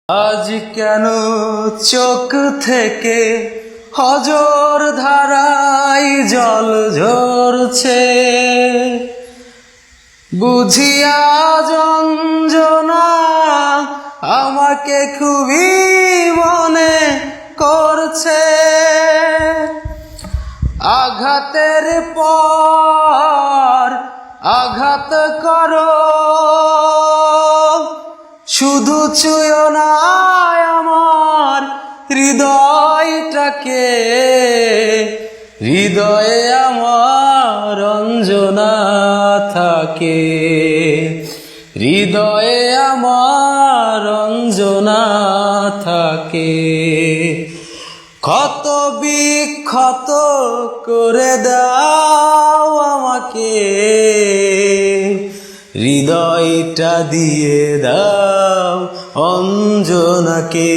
আজ কেন চোখ থেকে অঝোর ধারায় জল ঝরছে, বুঝিয়া যন্ত্রণা আমাকে খুবই মনে করছে। আঘাতের পর আঘাত করো, শুধু ছুঁয়ো না আমার হৃদয়টাকে। হৃদয়ে আমার রঞ্জনা থাকে, হৃদয়ে আমার রঞ্জনা থাকে। ক্ষত বিক্ষত করে দাও আমাকে, হৃদয়টা দিয়ে দাও অঞ্জনাকে।